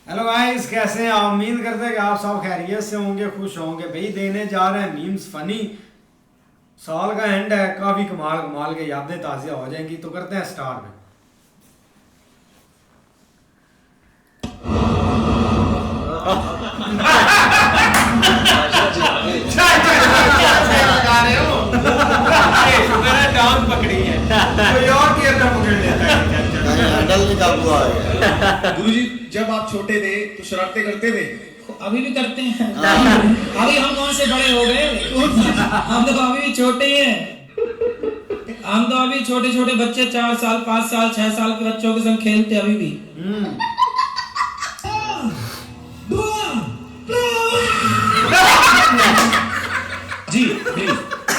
Hello guys, कैसे हैं आप? उम्मीद करते हैं कि आप सब खैरियत से होंगे, खुश होंगे। भाई देने जा रहे हैं मीम्स फनी। साल का एंड है, काफी कमाल कमाल के यादें ताज़ा हो जाएंगी। तो करते हैं स्टार्ट में। डांस पकड़ी है कोई और थिएटर पकड़ लेता है। हैंडल नहीं काबू आ गया। गुरुजी, जब आप छोटे थे तो शरारतें करते थे? अभी भी करते हैं। अभी हम कौन से बड़े हो गए, हम तो अभी भी छोटे ही हैं। हम तो अभी छोटे छोटे बच्चे 4 साल 5 साल 6 साल के बच्चों के संग खेलते अभी भी। जी प्लीज।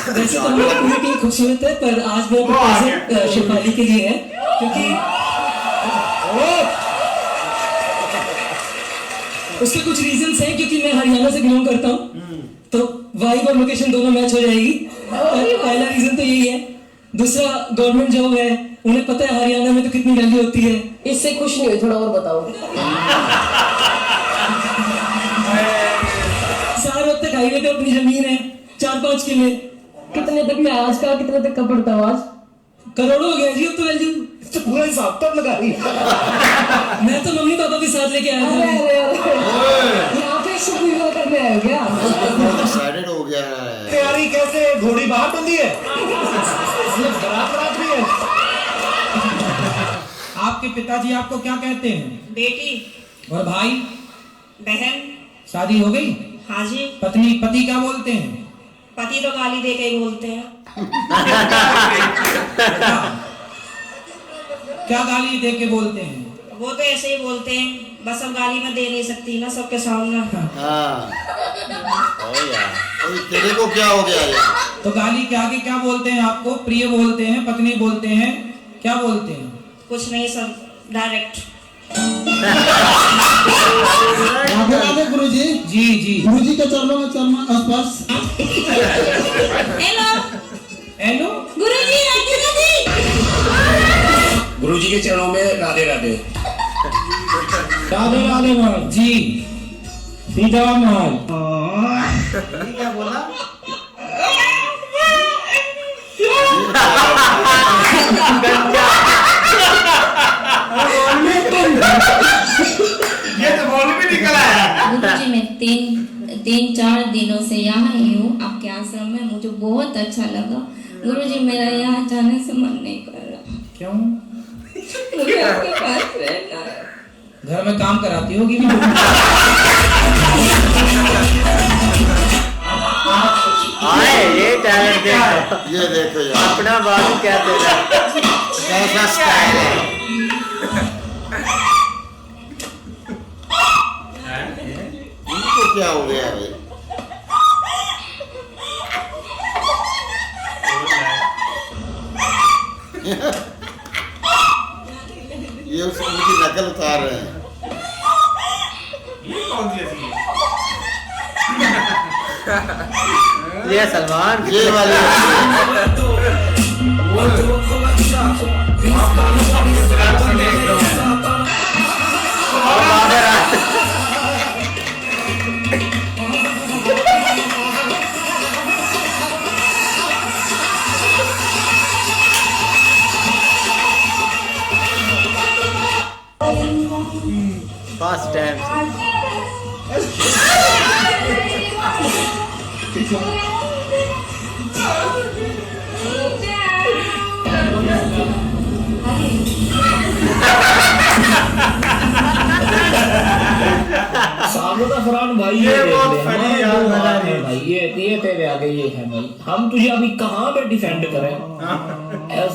वैसे तो हमारी पूरी टीम खूबसूरत है, पर आज मेरा प्रपोजल शिफाली के लिए है, क्योंकि उसके कुछ रीजंस हैं। क्योंकि मैं हरियाणा से बिलोंग करता हूँ, तो वाइब और लोकेशन दोनों मैच हो जाएगी। पहला रीजन तो यही है। दूसरा, गवर्नमेंट जॉब है, उन्हें पता है हरियाणा में तो कितनी वैल्यू होती है। इससे खुश नहीं हुई, थोड़ा और बताओ। सारे वक्त तक हाईवे पे अपनी जमीन है 4-5 किले। कितने तक में आज का, कितने तक का पड़ता है आज? करोड़ों हो गया जी अब तो वैल्यू। तो पूरा हिसाब तब लगा रही। मैं तो मम्मी पापा के साथ लेके आया अरे था। अरे यहाँ पे शुभ विवाह करने आए हो क्या? एक्साइटेड हो गया है। तैयारी कैसे? घोड़ी बाहर बंधी है, बारात भी है। आपके पिताजी आपको क्या कहते हैं? बेटी, और भाई बहन। शादी हो गई? हाँ जी। पति क्या बोलते हैं? पति तो गाली दे के ही बोलते हैं। क्या गाली दे के बोलते हैं? वो तो ऐसे ही बोलते हैं, बस अब गाली मैं दे नहीं सकती ना सबके सामने। हाँ। ओ यार, अभी तेरे को क्या हो गया यार? तो गाली के आगे क्या बोलते हैं आपको? प्रिय बोलते हैं, पत्नी बोलते हैं, क्या बोलते हैं? कुछ नहीं सर, डायरेक्ट। राधे राधे गुरुजी। जी जी। गुरुजी के चरणों में चरण स्पर्श। हेलो हेलो गुरुजी, राधे राधे। गुरुजी के चरणों में राधे राधे। राधे राधे महाराज जी। सीधा महाराज। क्या बोला? ये तो बोल भी निकल आया। गुरुजी, मैं 3-4 दिनों से यहाँ ही हूँ आपके आश्रम में। मुझे बहुत अच्छा लगा गुरुजी। मेरा यहाँ जाने से मन नहीं कर रहा। क्यों? मुझे आपके पास रहना है। घर में काम कराती होगी। आए ये टैलेंट देखो, ये देखो यार, अपना बाबू क्या तेरा कैसा स्टाइल है। इनको क्या हो गया भाई? ये उनकी नकल उतार रहे हैं। ये कौन सी ऐसी है? ये सलमान, ये वाले पास टाइम सामने फरहान भाई, ये बहुत देख ले, फनी हमारे यार, दो मजा हाथ नहीं। हैं भाई। ये तेरे आगे ये है भाई। हम तुझे अभी कहाँ पे डिफेंड करें?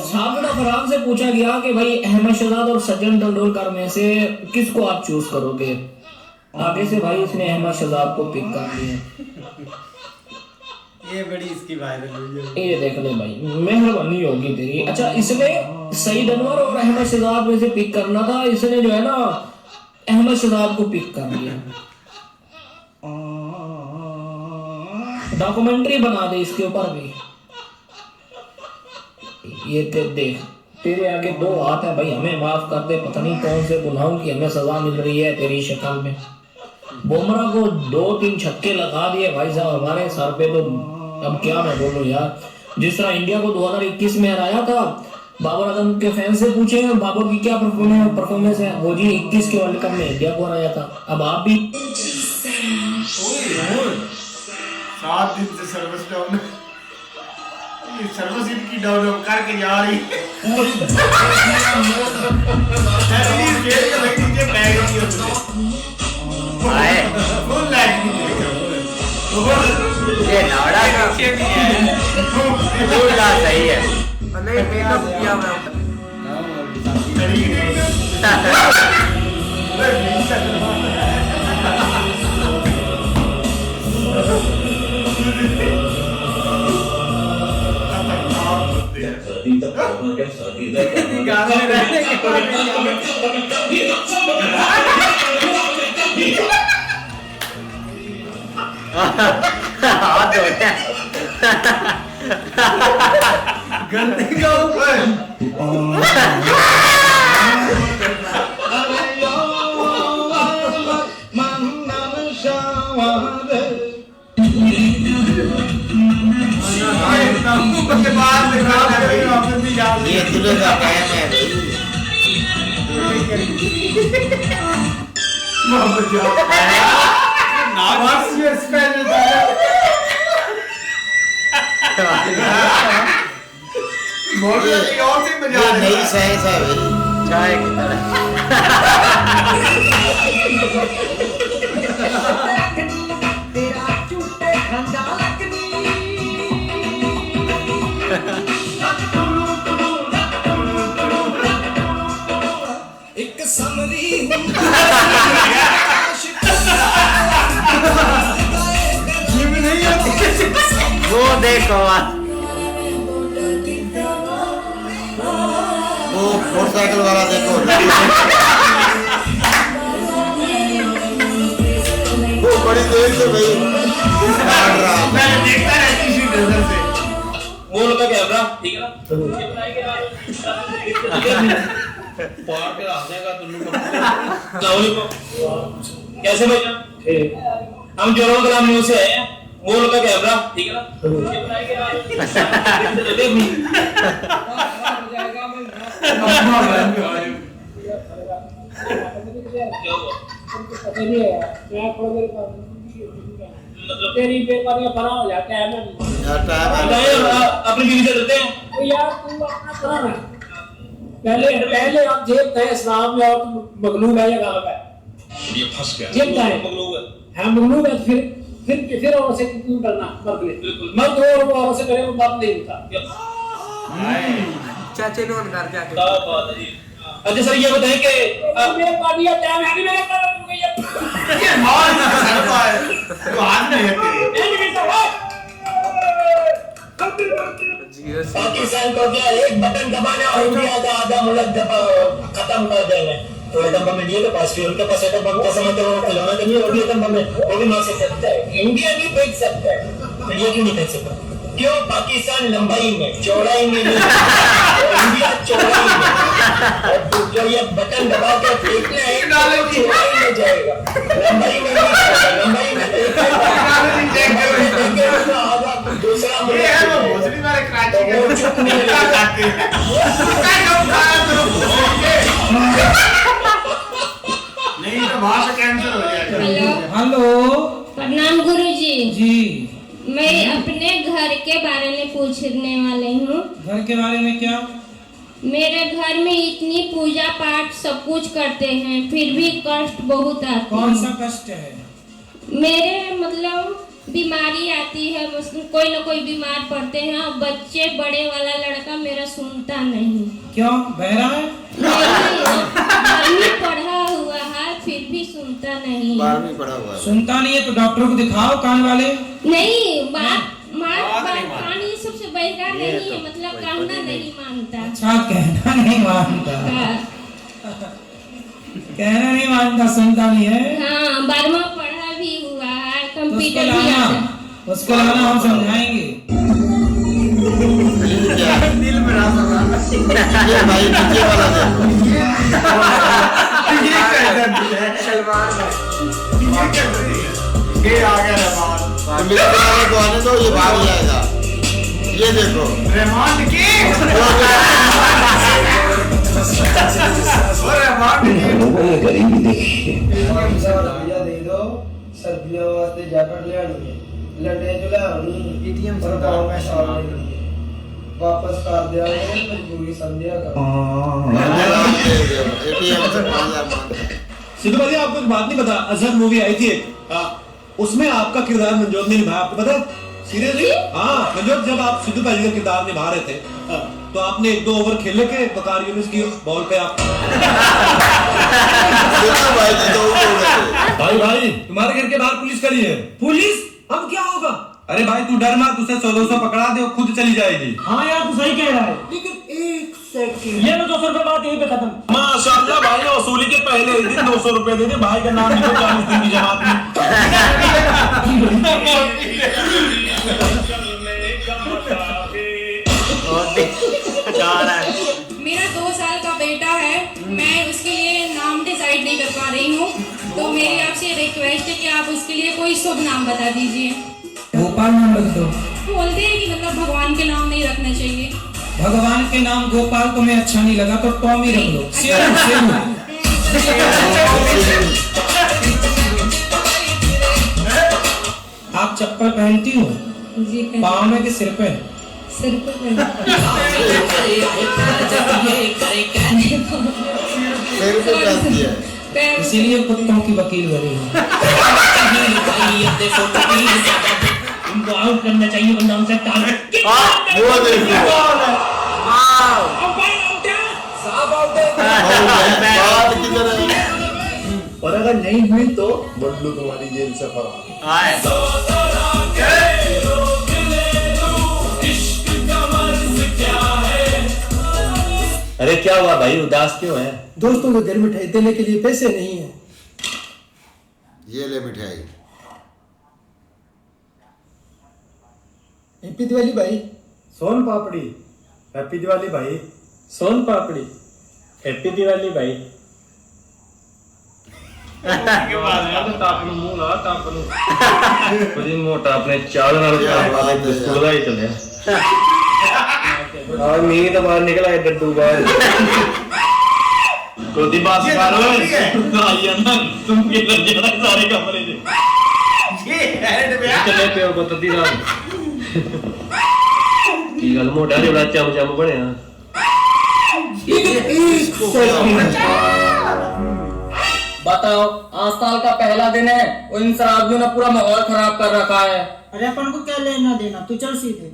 सामने फरहान से पूछा गया कि भाई अहमद शहजाद और सज्जन तेंदुलकर में से किसको आप चूज करोगे? आगे से भाई इसने अहमद शहजाद को पिक कर लिया। ये बड़ी इसकी वायरल हुई है। ये देख ले भाई, मेहरबानी होगी तेरी। अच्छा, इसने सईद अनवर और अहमद शहजाद में से पिक करना था, इसने जो है ना अहमद शहजाद को पिक कर लिया। डॉक्यूमेंट्री बना दे इसके ऊपर भी। ये देख तेरे आगे दो हाथ है भाई, हमें माफ कर दे, पता नहीं कौन से गुनाहों की हमें सजा मिल रही है तेरी शक्ल में। बुमराह को 2-3 छक्के लगा दिए भाई साहब हमारे सर पे, तो अब क्या मैं बोलूं यार। जिस तरह इंडिया को 2021 में हराया था, बाबर आजम के फैन से पूछे बाबर की क्या परफॉर्मेंस है, वो जी 21 के वर्ल्ड कप में इंडिया को हराया था। अब आप भी 7 दिन से सर्विस डाउन, सर्विस इनकी डाउन करके जा रही फुल लाइट ये नावड़ा पीछे भी है, पूरा सही है। नहीं मेकअप किया मैं हाथ धोते हैं गलती का ऊपर ये दिलों का काम है नई साइंस है भाई, चाय की तरह। एक समरी वो देखो वो मोटरसाइकिल वाला देखो, वो बड़ी देर से भाई मैं देखता रहती थी नजर से। वो लोग कैमरा ठीक है ना, पार के आ जाएगा तुम कैसे भाई हम जोरों कलाम न्यूज़ से आए हैं, वो लोग कैमरा ठीक है ना, तेरी बेकारियां फरार हो जाते हैं अपनी बीवी से डरते हैं यार, तू अपना करा ना। पहले आप जेब का इस्लाम में और मगलूब है या गालब है, ये फंस गया जेब का है मगलूब है, फिर औरत से क्यों करना, मर्द हो और वो औरत से करे वो बात नहीं होता। चाचे लोन कर जाके। अच्छा सर ये बताएं कि मेरे पार्टियां टाइम है कि मेरे पर ये मार ना सकता है, तो हाथ में है तेरे। पाकिस्तान को क्या एक बटन दबाना और इंडिया का आधा मुल्क खत्म कर देना। तो एटम बम इंडिया के पास भी, उनके पास एटम बम का समय तो खिलौना नहीं है, वो भी एटम बम है, वो भी मार सकता है। इंडिया भी फेंक सकता है, इंडिया क्यों नहीं फेंक सकता? क्यों? पाकिस्तान लंबाई में, चौड़ाई में नहीं, इंडिया चौड़ाई में। और जो ये बटन दबा के फेंकना है चौड़ाई में जाएगा, लंबाई में नहीं, लंबाई में दूसरा ये है वो भोसड़ी वाले कराची के वो चुप नहीं लगाते हैं। नहीं तो वहां से कैंसिल हो जाएगा। हेलो, हेलो प्रणाम गुरुजी। जी, मैं अपने घर के बारे में पूछने वाली हूँ। घर के बारे में क्या? मेरे घर में इतनी पूजा पाठ सब कुछ करते हैं, फिर भी कष्ट बहुत आती है। कौन सा कष्ट है? मेरे मतलब बीमारी आती है, कोई ना कोई बीमार पड़ते हैं, और बच्चे बड़े वाला लड़का मेरा सुनता नहीं। क्यों, बहरा है? नहीं, 12वीं पढ़ा हुआ है फिर भी सुनता नहीं। 12वीं पढ़ा हुआ है, सुनता नहीं है तो डॉक्टर को दिखाओ, कान वाले। नहीं, बात कान ये सबसे बहरा नहीं है, मतलब कहना नहीं मानता। अच्छा, कहना नहीं मानता। हाँ। कहना नहीं मानता, सुनता नहीं है। हाँ, 12वां पढ़ा भी हुआ है, कंप्यूटर भी आता है। उसको लाना, हम समझाएंगे। क्या दिल फिल्म बना सकता ये भाई नीचे वाला देखो ये कैसे ये आ गया रहमान मिलने वाले को आने दो, ये भाग जाएगा। ये देखो रहमान की और रहमान की गरीबी देखिए दे दो सर्दियों वास्ते जैकेट ले आनी लड़े जो ले आनी एटीएम और गांव में शाम वापस कर दिया मजबूरी समझिया कर एटीएम से 5000 मांगता। सिद्धू भाई आपको एक बात नहीं पता, अजहर मूवी आई थी एक, उसमें आपका किरदार मनजोत ने निभाया, आपको पता है? सीरियसली? हाँ, मनजोत जब आप सिद्धू भाई का किरदार निभा रहे थे तो आपने 1-2 ओवर खेले के बकार यूनिस की बॉल पे आप भाई तुम्हारे घर के बाहर पुलिस खड़ी है। पुलिस अब क्या होगा? अरे भाई तू डर मत, तुझसे 100-200 पकड़ा दे, खुद चली जाएगी। हाँ यार तू सही कह रहा है, लेकिन एक सेकंड ये लो 200 रुपए बात यहीं पे खत्म। माशाल्लाह भाई, वसूली के पहले ही दिन 200 रुपए दे दे, भाई का नाम लिखो 40 दिन की जमात में। मेरा 2 साल का बेटा है, मैं उसके लिए नाम डिसाइड नहीं कर पा रही हूँ, तो मेरी आपसे रिक्वेस्ट है कि आप उसके लिए कोई शुभ नाम बता दीजिए। गोपाल नाम रख दो। बोलते हैं कि मतलब भगवान के नाम नहीं रखना चाहिए। भगवान के नाम गोपाल तुम्हें अच्छा नहीं लगा तो टॉमी रख लो। आप चप्पल पहनती हो? जी पाँव में कि सिर पे? सिर पे इसीलिए कुत्तों की वकील बनी है। उनको आउट करना चाहिए, वरना उनसे टारगेट वो देखो बात किधर है? और अगर नहीं हुई तो बदलू तुम्हारी जेल से फरार। अरे क्या हुआ भाई, उदास क्यों है? दोस्तों को घर मिठाई देने के लिए पैसे नहीं है। ये ले मिठाई। हैप्पी दिवाली भाई। सोन पापड़ी हैप्पी दिवाली भाई। सोन पापड़ी हैप्पी दिवाली भाई। मोटा अपने चाल ही चले और मी तो बाहर निकला है, डड्डू बाहर कोदी बात मारो ना, तुम के लग जाना सारे कमरे से। ये हेड पे चले पे को तदी राम की गल मोटा रे बड़ा चम बनया। बताओ, आज साल का पहला दिन है और इन शराबियों ने पूरा माहौल खराब कर रखा है। अरे अपन को क्या लेना देना, तू चल सीधे।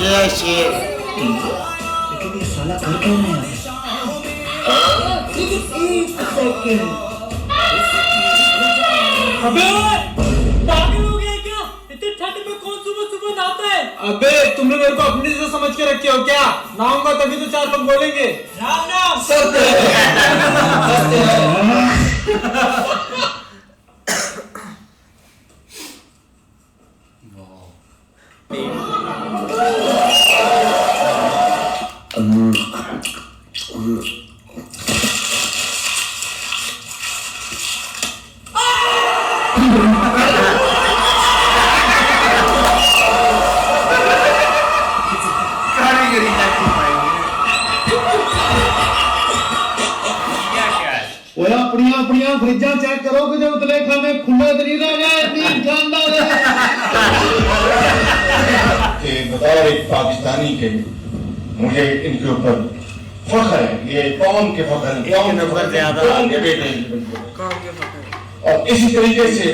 ये शेर लेकिन ये साला कर क्यों नहीं अबे पागल हो गया क्या? इतने ठंड में कौन सुबह नहाता है? अबे तुमने मेरे को अपनी से समझ के रखे हो क्या? नहाऊंगा तभी तो 4 लोग बोलेंगे राम राम। अपनिया फ्रिजा चेक करो कि जो उतले खाने खुले तो नहीं रह गए। तीन खानदार बतौर एक पाकिस्तानी के मुझे इनके ऊपर फख्र है, ये कौम के फख्र है, कौम नंबर ज्यादा के बेटे और इसी तरीके से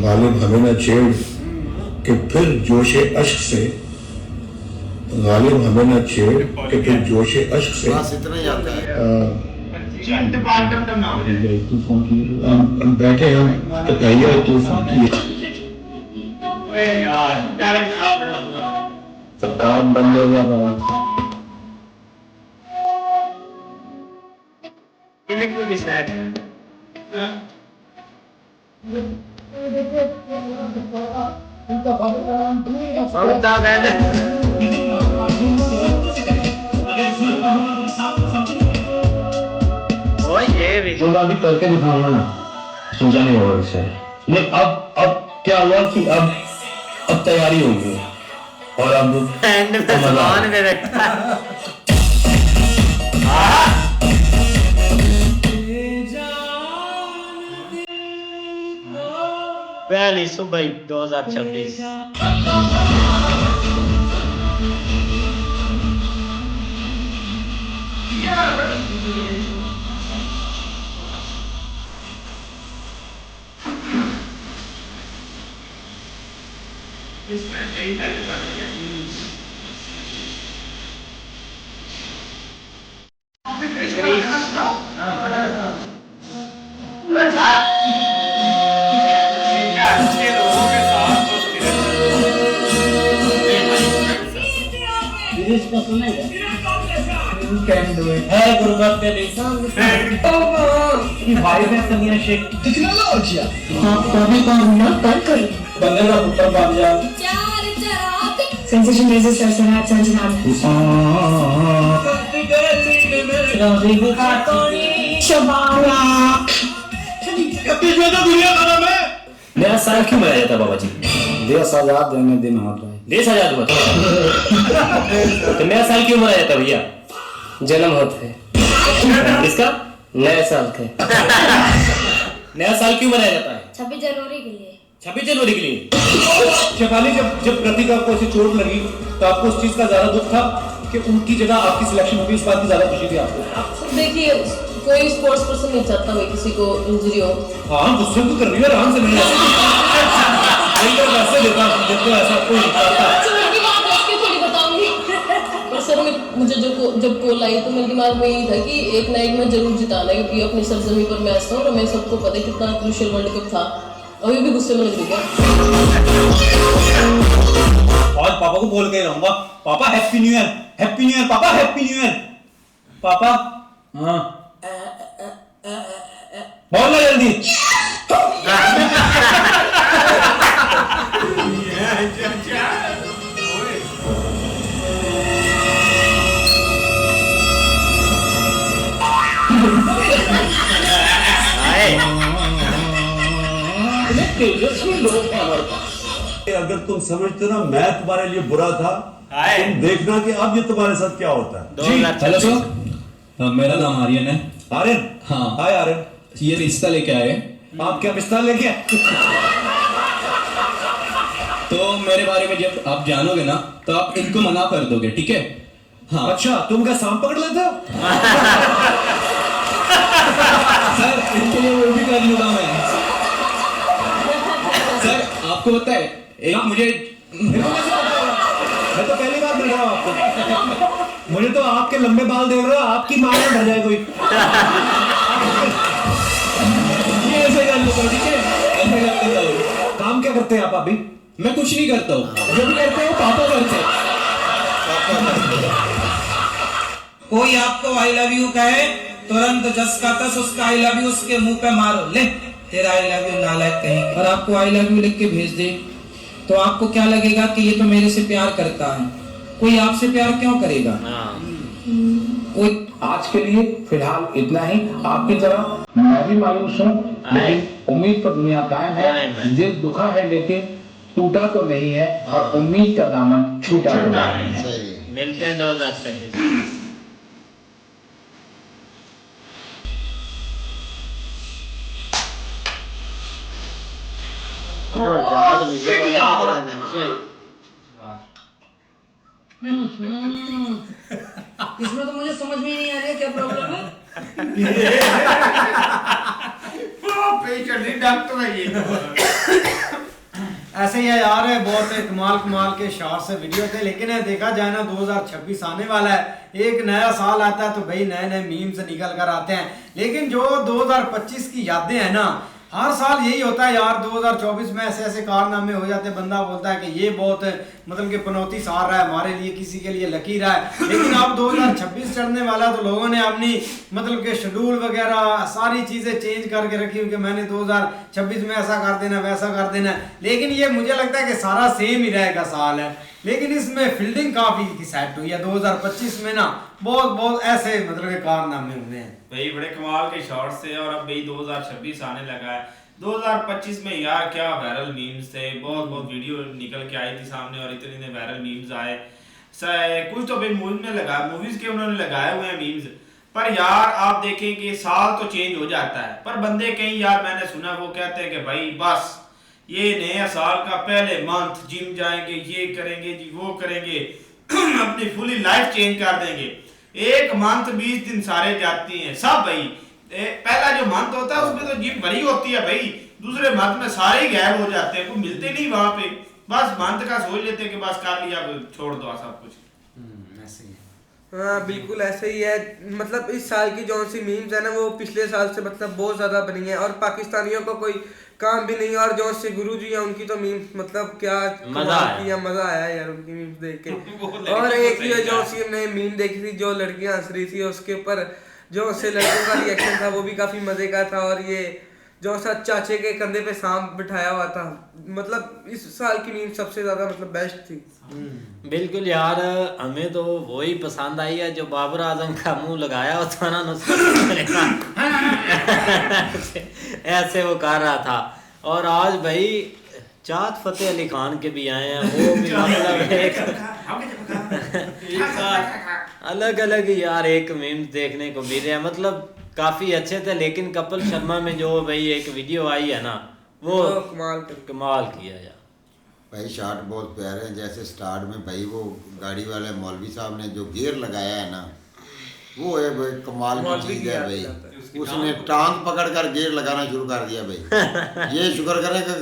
गालिब हमें न छेड़ कि फिर जोशे अश्क से, गालिब हमें न छेड़ कि फिर जोशे अश्क से। बस इतना ही आता है। हम बैठे हम तो कहिए तूफान की सरकार बंद हो गया। जो मैं अभी करके दिखाऊंगा ना, सोचा नहीं होगा इससे। लेकिन अब क्या हुआ कि अब तैयारी हो गई और अब एंड में सामान में रखा। पहली सुबह 2026। Sensation raises Sarsarat Sanjanam. नया साल क्यों मनाया जाता है बाबा जी? देश आजाद होने दिन होता है। देश आजाद हुआ तो नया साल क्यों मनाया जाता है भैया? जन्म होता है किसका? नए साल का। नया साल क्यों मनाया जाता है? 26 जनवरी के लिए। 26 जनवरी के लिए। शेफाली, जब प्रतिका को ऐसी चोट लगी तो आपको उस चीज का ज्यादा दुख था कि उनकी जगह आपकी सिलेक्शन होगी, इस बात की ज्यादा खुशी थी आपको? देखिए, कोई स्पोर्ट्स पर्सन नहीं चाहता भाई किसी को इंजरी हो। हाँ, गुस्से तो कर रही है, आराम से नहीं वैसे देता ऐसा कोई नहीं चाहता। थोड़ी बताऊंगी पर सर मुझे जब कॉल आई तो मेरे दिमाग में यही था कि एक नाइट में जरूर जिताना है, क्योंकि अपनी सरजमी पर मैच था और हमें सबको पता है कितना क्रूशियल वर्ल्ड कप था। अभी भी गुस्से में लग रही है। आज पापा को बोल के रहूंगा, पापा happy new year, happy new year, पापा हैप्पी न्यू ईयर। पापा हाँ बोलना जल्दी। अगर तुम समझते ना मैं तुम्हारे लिए बुरा था, तुम देखना कि अब ये तुम्हारे साथ क्या होता है। जी हेलो सर, मेरा नाम आर्यन है। आर्यन? हाँ। हाय आर्यन। ये रिश्ता लेके आए। आप क्या रिश्ता लेके आए? तो मेरे बारे में जब आप जानोगे ना तो आप इनको मना कर दोगे, ठीक है? हाँ। अच्छा, तुम क्या सांप पकड़ लेते हो? सर इनके लिए वो भी कर लूंगा मैं। सर आपको पता है एक मुझे मैं तो पहली बार मिल रहा हूँ आपको। मुझे तो आपके लंबे बाल देख रहा, आपकी माँ में भर जाए कोई। ऐसे कर लो ठीक है, ऐसे कर लेता हूँ। काम क्या करते हैं आप अभी? मैं कुछ नहीं करता हूँ, जो भी करते हैं पापा करते हैं। कोई आपको आई लव यू कहे तुरंत जस का तस उसका आई लव यू उसके मुंह पे मारो, ले तेरा आई लव यू नालायक कहीं। और आपको आई लव यू लिख के भेज दे तो आपको क्या लगेगा कि ये तो मेरे से प्यार करता है। कोई आपसे प्यार क्यों करेगा? कोई आज के लिए फिलहाल इतना ही। आपकी तरह मैं भी मायूस हूँ, लेकिन उम्मीद पर दुनिया कायम है। दिल दुखा है लेकिन टूटा तो नहीं है, और उम्मीद का दामन छूटा तो नहीं है। मिलते हैं 2025। इसमें तो मुझे समझ में ही नहीं आ रहा क्या प्रॉब्लम है। डॉक्टर है ये। ऐसे ही है यार, बहुत कमाल कमाल के शॉर्ट से वीडियो थे। लेकिन देखा जाए ना 2026 आने वाला है, एक नया साल आता है तो भाई नए नए मीम्स निकल कर आते हैं। लेकिन जो 2025 की यादें हैं ना, हर साल यही होता है यार, 2024 में ऐसे ऐसे कारनामे हो जाते हैं, बंदा बोलता है कि ये बहुत मतलब कि पनौती सार रहा है हमारे लिए, किसी के लिए लकी रहा है। लेकिन अब 2026 चढ़ने वाला तो लोगों ने अपनी मतलब कि शेड्यूल वगैरह सारी चीज़ें चेंज करके रखी कि मैंने 2026 में ऐसा कर देना वैसा कर देना। लेकिन ये मुझे लगता है कि सारा सेम ही रहेगा साल है, लेकिन इसमें फील्डिंग काफ़ी सेट हुई है 2025 में ना, बहुत ऐसे मतलब के कारनामे हुए हैं भाई, बड़े कमाल के शॉट्स थे। और अब भाई 2026 आने लगा है। 2025 में यार क्या वायरल मीम्स थे, बहुत वीडियो निकल के आई थी सामने और इतने वायरल मीम्स आए। कुछ तो भाई मूवीज के उन्होंने लगाए हुए हैं मीम्स, पर यार आप देखें कि साल तो चेंज हो जाता है, पर बंदे कहीं यार मैंने सुना वो कहते हैं कि भाई बस ये नया साल का पहले मंथ जिम जाएंगे, ये करेंगे जी वो करेंगे, अपनी फुली लाइफ चेंज कर देंगे। एक मंथ 20 दिन सारे जाती हैं सब भाई। पहला जो मंथ होता है उसमें तो जिम भरी होती है भाई, दूसरे मंथ में सारे ही गायब हो जाते हैं, कोई मिलते नहीं वहां पे। बस मंथ का सोच लेते हैं कि बस कर लिया, छोड़ दो सब कुछ। हाँ बिल्कुल ऐसे ही है। मतलब इस साल की जो सी मीम्स है ना वो पिछले साल से मतलब बहुत ज्यादा बनी है, और पाकिस्तानियों को कोई काम भी नहीं। और जो से गुरुजी है उनकी तो मीम्स मतलब क्या मजा आया यार उनकी मीम्स देख के। और एक ही जो सी हमने मीम देखी थी, जो लड़कियां हंस रही थी उसके ऊपर जो से लड़कों का रिएक्शन था वो भी काफी मजे का था। और ये जो सा चाचे के कंधे पे सांप बिठाया हुआ था, मतलब इस साल की मीम सबसे ज्यादा मतलब बेस्ट थी। बिल्कुल यार, हमें तो वही पसंद आई है जो बाबर आजम का मुंह लगाया होता ना ऐसे वो कर रहा था। और आज भाई चाँद फतेह अली खान के भी आए हैं, वो भी मतलब एक अलग अलग यार एक मीम्स देखने को मिल रहे हैं, मतलब काफी अच्छे थे। लेकिन कपिल शर्मा में जो भाई एक वीडियो आई है ना वो कमाल किया यार भाई। शॉट बहुत प्यारे हैं। जैसे स्टार्ट में भाई वो गाड़ी वाले मौलवी साहब ने जो गियर लगाया है ना, वो है भाई कमाल की चीज है भाई। उसने टांग पकड़ कर गियर लगाना शुरू कर दिया भाई। ये शुक्र करें कि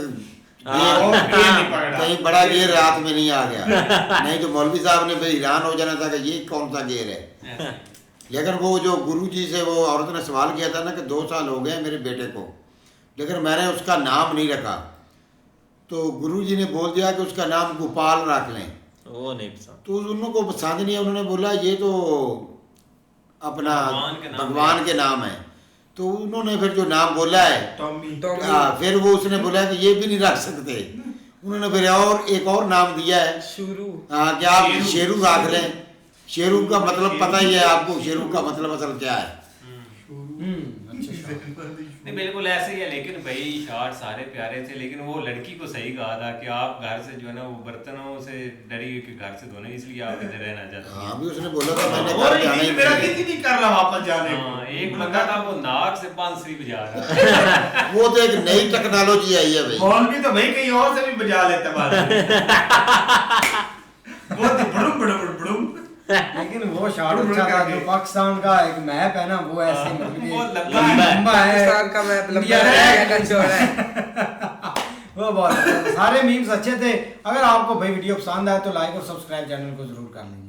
कहीं बड़ा गियर हाथ में नहीं आ गया, नहीं तो मौलवी साहब ने भाई हैरान हो जाना था कि ये कौन सा गियर है। लेकिन वो जो गुरुजी से वो औरत ने सवाल किया था ना कि 2 साल हो गए मेरे बेटे को, लेकिन मैंने उसका नाम नहीं रखा, तो गुरुजी ने बोल दिया कि उसका नाम गोपाल रख लें। वो नहीं पसंद, तो उनको पसंद नहीं है। उन्होंने बोला ये तो अपना भगवान के नाम है, तो उन्होंने फिर जो नाम बोला है फिर वो उसने बोला कि ये भी नहीं रख सकते। उन्होंने फिर और एक और नाम दिया है शुरू, कि आप शेरू रख लें। शेरू का मतलब पता ही है आपको, शेरू का मतलब असल क्या है। नहीं बिल्कुल ऐसे ही है। लेकिन भाई शॉट सारे प्यारे थे, लेकिन वो लड़की को सही कहा था कि आप घर से जो है ना वो बर्तनों से डरी हुई कि घर से धोने, इसलिए आप इधर रहना चाहते हैं। हाँ भी उसने बोला था मैंने घर जाना ही नहीं कर रहा वापस जाने। हाँ, एक बंदा था वो नाक से बांसुरी बजा रहा वो तो एक नई टेक्नोलॉजी आई है भाई। मौलवी तो भाई कहीं और से भी बजा लेते वो तो बड़ुम बड़ुम बड़ुम। लेकिन वो शॉट अच्छा था। जो पाकिस्तान का एक मैप है ना वो ऐसे मतलब लंबा है, पाकिस्तान का मैप लंबा है, चौड़ा है। वो बहुत सारे मीम्स अच्छे थे। अगर आपको भाई वीडियो पसंद आए तो लाइक और सब्सक्राइब चैनल को जरूर कर लेंगे।